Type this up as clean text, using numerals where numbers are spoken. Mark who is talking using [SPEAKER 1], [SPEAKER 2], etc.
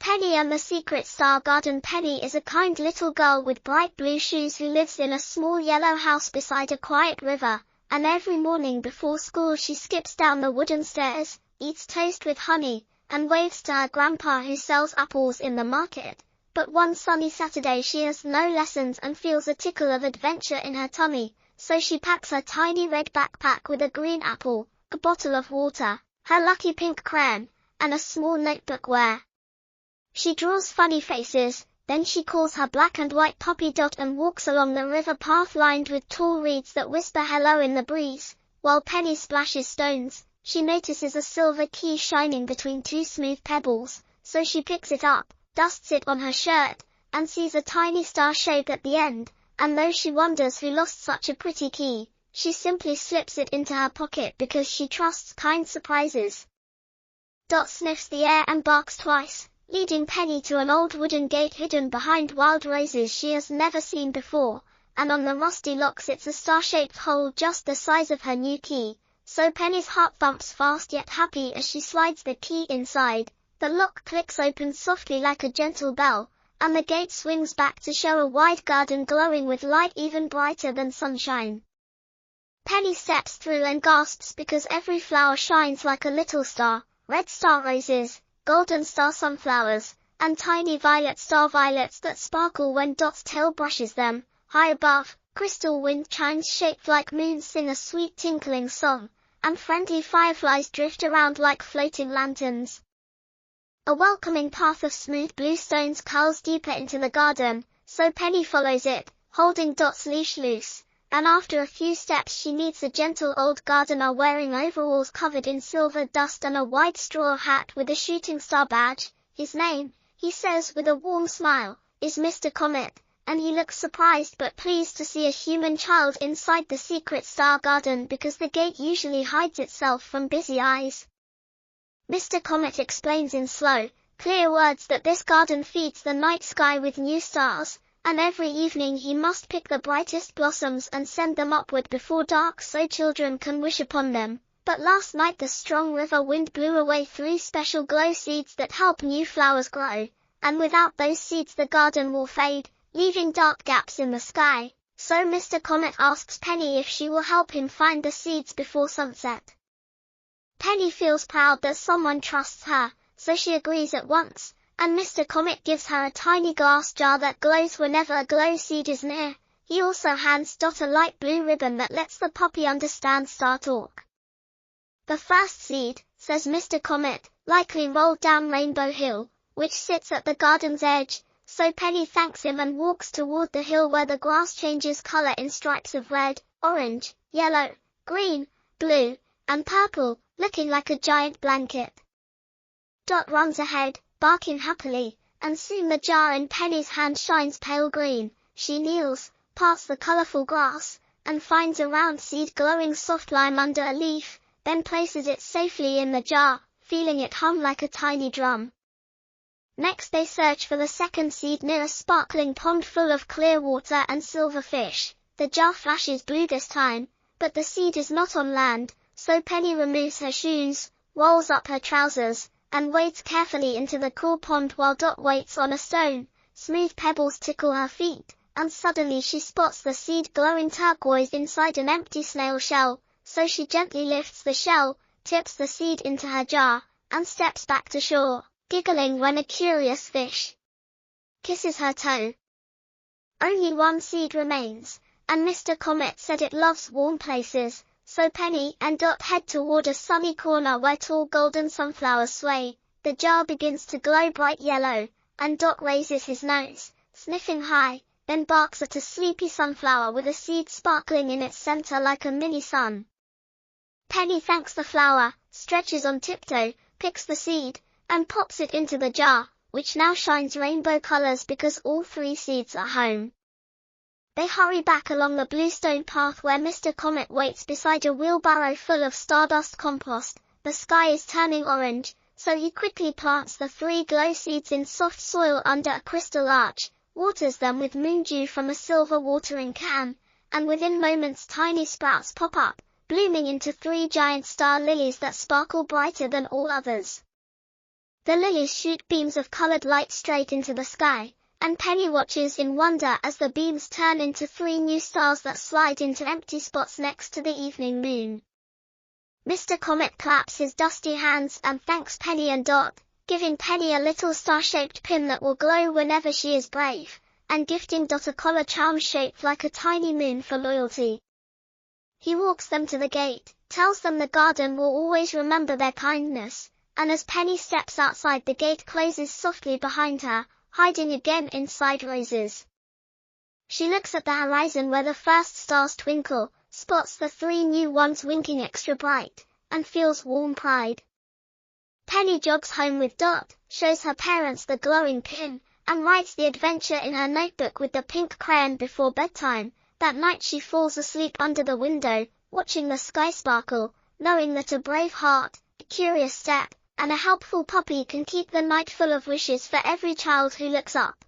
[SPEAKER 1] Penny and the Secret Star Garden. Penny is a kind little girl with bright blue shoes who lives in a small yellow house beside a quiet river, and every morning before school she skips down the wooden stairs, eats toast with honey, and waves to her grandpa who sells apples in the market. But one sunny Saturday she has no lessons and feels a tickle of adventure in her tummy, so she packs her tiny red backpack with a green apple, a bottle of water, her lucky pink crayon, and a small notebook where she draws funny faces. Then she calls her black and white puppy Dot and walks along the river path lined with tall reeds that whisper hello in the breeze. While Penny splashes stones, she notices a silver key shining between two smooth pebbles, so she picks it up, dusts it on her shirt, and sees a tiny star shape at the end, and though she wonders who lost such a pretty key, she simply slips it into her pocket because she trusts kind surprises. Dot sniffs the air and barks twice, leading Penny to an old wooden gate hidden behind wild roses she has never seen before, and on the rusty lock sits a star-shaped hole just the size of her new key, so Penny's heart thumps fast yet happy as she slides the key inside. The lock clicks open softly like a gentle bell, and the gate swings back to show a wide garden glowing with light even brighter than sunshine. Penny steps through and gasps because every flower shines like a little star: red star roses, golden star sunflowers, and tiny violet star violets that sparkle when Dot's tail brushes them. High above, crystal wind chimes shaped like moons sing a sweet tinkling song, and friendly fireflies drift around like floating lanterns. A welcoming path of smooth blue stones curls deeper into the garden, so Penny follows it, holding Dot's leash loose, and after a few steps she meets a gentle old gardener wearing overalls covered in silver dust and a white straw hat with a shooting star badge. His name, he says with a warm smile, is Mr. Comet, and he looks surprised but pleased to see a human child inside the Secret Star Garden because the gate usually hides itself from busy eyes. Mr. Comet explains in slow, clear words that this garden feeds the night sky with new stars, and every evening he must pick the brightest blossoms and send them upward before dark so children can wish upon them. But last night the strong river wind blew away 3 special glow seeds that help new flowers grow, and without those seeds the garden will fade, leaving dark gaps in the sky. So Mr. Comet asks Penny if she will help him find the seeds before sunset. Penny feels proud that someone trusts her, so she agrees at once, and Mr. Comet gives her a tiny glass jar that glows whenever a glow seed is near. He also hands Dot a light blue ribbon that lets the puppy understand star talk. The first seed, says Mr. Comet, likely rolled down Rainbow Hill, which sits at the garden's edge, so Penny thanks him and walks toward the hill where the grass changes color in stripes of red, orange, yellow, green, blue, and purple, looking like a giant blanket. Dot runs ahead, barking happily, and soon the jar in Penny's hand shines pale green. She kneels, past the colorful grass, and finds a round seed glowing soft lime under a leaf, then places it safely in the jar, feeling it hum like a tiny drum. Next they search for the second seed near a sparkling pond full of clear water and silver fish. The jar flashes blue this time, but the seed is not on land, so Penny removes her shoes, rolls up her trousers, and wades carefully into the cool pond while Dot waits on a stone. Smooth pebbles tickle her feet, and suddenly she spots the seed glowing turquoise inside an empty snail shell, so she gently lifts the shell, tips the seed into her jar, and steps back to shore, giggling when a curious fish kisses her toe. Only one seed remains, and Mr. Comet said it loves warm places, so Penny and Dot head toward a sunny corner where tall golden sunflowers sway. The jar begins to glow bright yellow, and Dot raises his nose, sniffing high, then barks at a sleepy sunflower with a seed sparkling in its center like a mini sun. Penny thanks the flower, stretches on tiptoe, picks the seed, and pops it into the jar, which now shines rainbow colors because all 3 seeds are home. They hurry back along the bluestone path where Mr. Comet waits beside a wheelbarrow full of stardust compost. The sky is turning orange, so he quickly plants the 3 glow seeds in soft soil under a crystal arch, waters them with moon dew from a silver watering can, and within moments tiny sprouts pop up, blooming into 3 giant star lilies that sparkle brighter than all others. The lilies shoot beams of colored light straight into the sky, and Penny watches in wonder as the beams turn into 3 new stars that slide into empty spots next to the evening moon. Mr. Comet claps his dusty hands and thanks Penny and Dot, giving Penny a little star-shaped pin that will glow whenever she is brave, and gifting Dot a collar charm shaped like a tiny moon for loyalty. He walks them to the gate, tells them the garden will always remember their kindness, and as Penny steps outside, the gate closes softly behind her, hiding again inside roses. She looks at the horizon where the first stars twinkle, spots the 3 new ones winking extra bright, and feels warm pride. Penny jogs home with Dot, shows her parents the glowing pin, and writes the adventure in her notebook with the pink crayon before bedtime. That night she falls asleep under the window, watching the sky sparkle, knowing that a brave heart, a curious step, and a helpful puppy can keep the night full of wishes for every child who looks up.